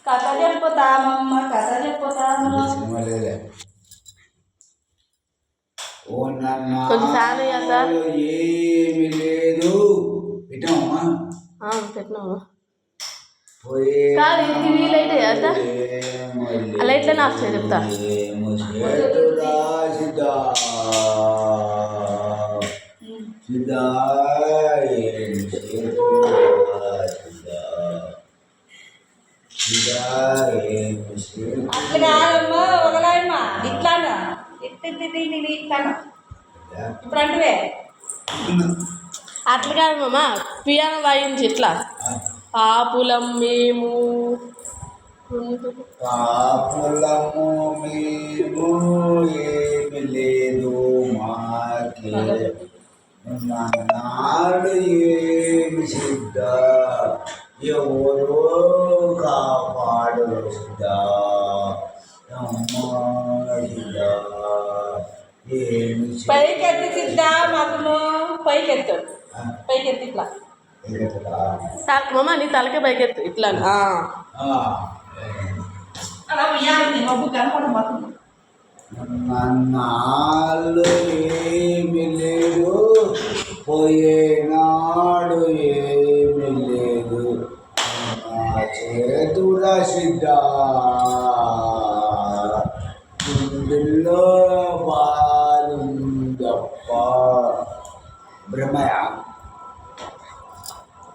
కథ చెప్పుతామమ్మ కథ చెప్పుతాము. సినిమా లేదే. ఓ నాన్న ఏమి లేదు పెట్టామమ్మా. పెట్టినామా పోయే లైట్లే నాకు చెప్తా. అట్లా కాదమ్మా ఒకలాయమ్మా ఇట్లానా ఇట్లానా ఇప్పుడు అంటే అట్లా కాదమ్మా పియానో వాయించి ఇట్లా పాపులం మేము ఏమి లేదు మాకే నాడు ఏమి సిద్ధ ఎవరో కాపాడు సిద్ధ ఏమి పైకెత్తి సిద్ధ మాకు పైకెత్తు పైకెత్తి ఇట్లా మమ్మ నీ తలకే పైకెత్తు ఇట్లా అలా ఉయ్యాలి మబ్బు కనపడబోతుంది. నన్నాళ్ళు ఏమి లేదు పోయేనాడు ఏమి లేదు నా చేతుల సిద్ధ గుండెల్లో బాలుందప్ప బ్రహ్మయా